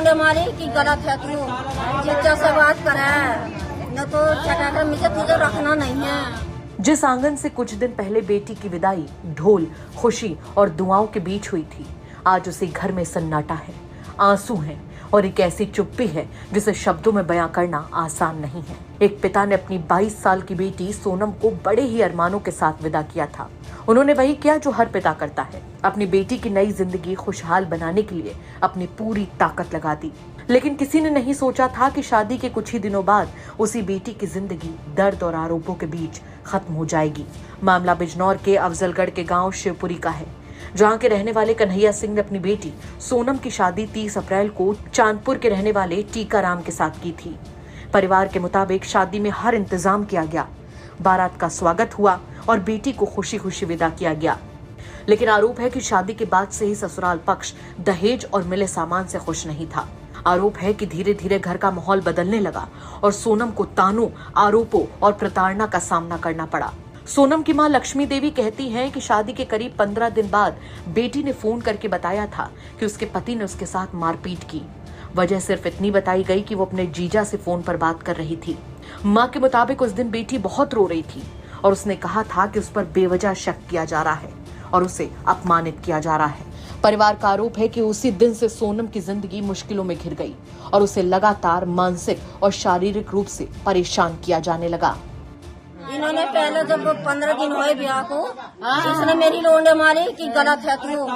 लोंडे मारी कि गलत है तू, जिज्जत से बात करे, न तो चटाकर मुझे तुझे रखना नहीं है। जिस आंगन से कुछ दिन पहले बेटी की विदाई ढोल, खुशी और दुआओं के बीच हुई थी, आज उसी घर में सन्नाटा है, आंसू हैं और एक ऐसी चुप्पी है जिसे शब्दों में बयां करना आसान नहीं है। एक पिता ने अपनी 22 साल की बेटी सोनम को बड़े ही अरमानों के साथ विदा किया था। उन्होंने वही किया जो हर पिता करता है, अपनी बेटी की नई जिंदगी खुशहाल बनाने के लिए अपनी पूरी ताकत लगा दी। लेकिन किसी ने नहीं सोचा था कि शादी के कुछ ही दिनों बाद उसी बेटी की जिंदगी दर्द और आरोपों के बीच खत्म हो जाएगी। मामला बिजनौर के अफजलगढ़ के गांव शिवपुरी का है, जहां के रहने वाले कन्हैया सिंह ने अपनी बेटी सोनम की शादी 30 अप्रैल को चांदपुर के रहने वाले टीकाराम के साथ की थी। परिवार के मुताबिक शादी में हर इंतजाम किया गया, बारात का स्वागत हुआ और बेटी को खुशी खुशी विदा किया गया। लेकिन आरोप है कि शादी के बाद से ही ससुराल पक्ष दहेज और मिले सामान से खुश नहीं था। आरोप है कि धीरे धीरे घर का माहौल बदलने लगा और सोनम को तानों, आरोपों और प्रताड़ना का सामना करना पड़ा। सोनम की मां लक्ष्मी देवी कहती हैं कि शादी के करीब 15 दिन बाद बेटी ने फोन करके बताया था कि उसके पति ने उसके साथ मारपीट की। वजह सिर्फ इतनी बताई गई कि वो अपने जीजा से फोन पर बात कर रही थी। मां के मुताबिक उस दिन बेटी बहुत रो रही थी और उसने कहा था कि उस पर बेवजह शक किया जा रहा है और उसे अपमानित किया जा रहा है। परिवार का आरोप है कि उसी दिन से सोनम की जिंदगी मुश्किलों में घिर गई और उसे लगातार मानसिक और शारीरिक रूप से परेशान किया जाने लगा। इन्होंने पहले जब 15 दिन हुए ब्याह को, इसने मेरी लोंडे मारी कि गलत है तू,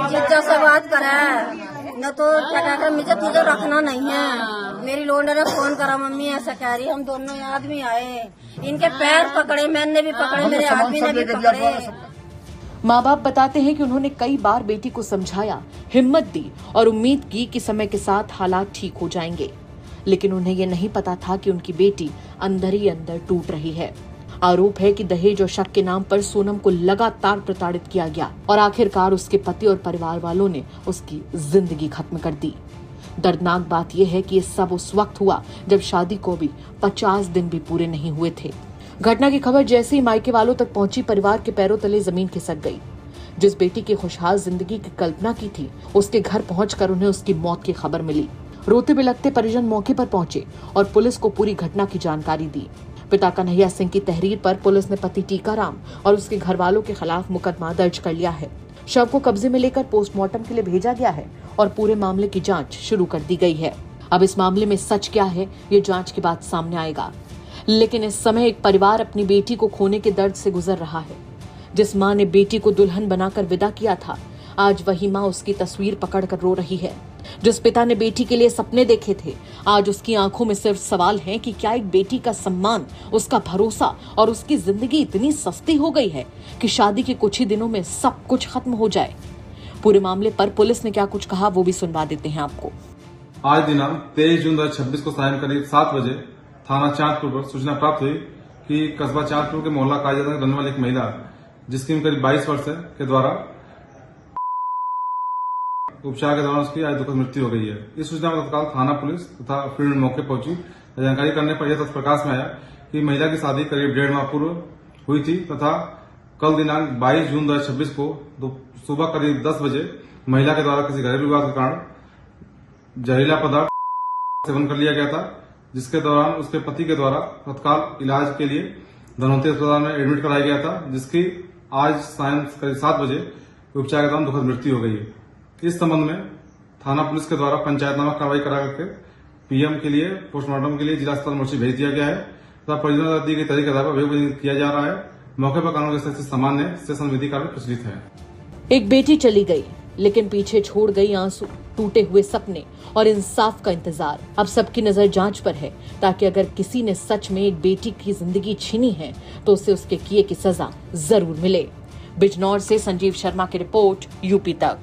जिज्जत से बात करे, न तो चटाकर मुझे तुझे रखना नहीं है। मेरी लोंडे ने फोन करा, मम्मी ऐसा कह रही, हम दोनों आदमी आए, इनके पैर पकड़े, मैंने भी पकड़े, मेरे आदमी ने भी पकड़े। माँ बाप बताते हैं कि उन्होंने कई बार बेटी को समझाया, हिम्मत दी और उम्मीद की कि समय के साथ हालात ठीक हो जाएंगे, लेकिन उन्हें यह नहीं पता था कि उनकी बेटी अंदर ही अंदर टूट रही है। आरोप है कि दहेज और शक के नाम पर सोनम को लगातार प्रताड़ित किया गया और आखिरकार उसके पति और परिवार वालों ने उसकी जिंदगी खत्म कर दी। दर्दनाक बात यह है कि ये सब उस वक्त हुआ जब शादी को भी 50 दिन भी पूरे नहीं हुए थे। घटना की खबर जैसे ही मायके वालों तक पहुंची, परिवार के पैरों तले जमीन खिसक गई। जिस बेटी की खुशहाल जिंदगी की कल्पना की थी, उसके घर पहुंचकर उन्हें उसकी मौत की खबर मिली। रोते बिलखते परिजन मौके पर पहुंचे और पुलिस को पूरी घटना की जानकारी दी। पिता कन्हैया सिंह की तहरीर पर पुलिस ने पति टीकाराम और उसके घर वालों के खिलाफ मुकदमा दर्ज कर लिया है। शव को कब्जे में लेकर पोस्टमार्टम के लिए भेजा गया है और पूरे मामले की जांच शुरू कर दी गई है। अब इस मामले में सच क्या है, ये जांच के बाद सामने आएगा। लेकिन इस समय एक परिवार अपनी बेटी को खोने के दर्द से गुजर रहा है। जिस माँ ने बेटी को दुल्हन बनाकर विदा किया था, आज वही माँ उसकी तस्वीर पकड़कर रो रही है। जिस पिता ने बेटी के लिए सपने देखे थे, आज उसकी आंखों में सिर्फ सवाल है कि क्या एक बेटी का सम्मान, उसका भरोसा और उसकी जिंदगी इतनी सस्ती हो गई है कि शादी के कुछ ही दिनों में सब कुछ खत्म हो जाए। पूरे मामले पर पुलिस ने क्या कुछ कहा वो भी सुनवा देते हैं आपको। आज दिनांक 23 जून 2026 को सायं करीब 7 बजे थाना चांदपुर पर सूचना प्राप्त हुई कि कस्बा चांदपुर के मोहल्ला कायदा में रहने वाली एक महिला, जिसकी उम्र करीब 22 वर्ष है, के द्वारा उपचार के दौरान उसकी आज दुखद मृत्यु हो गई है। इस सूचना पर तत्काल थाना पुलिस तथा फील्ड मौके पहुंची। जानकारी करने पर यह तथ्य प्रकाश में आया कि महिला की शादी करीब 1.5 माह पूर्व हुई थी तथा कल दिनांक 22 जून 2026 को सुबह करीब 10 बजे महिला के द्वारा किसी घरेलू विवाद के कारण जहरीला पदार्थ सेवन कर लिया गया था, जिसके दौरान उसके पति के द्वारा तत्काल इलाज के लिए धनवंतरी अस्पताल में एडमिट कराया गया था, जिसकी आज सायं करीब 7 बजे उपचार के दौरान दुखद मृत्यु हो गई है। इस संबंध में थाना पुलिस के द्वारा पंचायतनामा कार्रवाई करा करके पीएम के लिए पोस्टमार्टम के लिए जिला अस्पताल मोर्ची भेज दिया गया है तथा परिजनों द्वारा दी गई तारीख के आधार पर अभियोग किया जा रहा है। मौके पर कानून के सामान्य सेशन विधि कार्य प्रचलित है। एक बेटी चली गई, लेकिन पीछे छोड़ गई आंसू, टूटे हुए सपने और इंसाफ का इंतजार। अब सबकी नजर जांच पर है, ताकि अगर किसी ने सच में एक बेटी की जिंदगी छीनी है तो उसे उसके किए की सजा जरूर मिले। बिजनौर से संजीव शर्मा की रिपोर्ट, यूपी तक।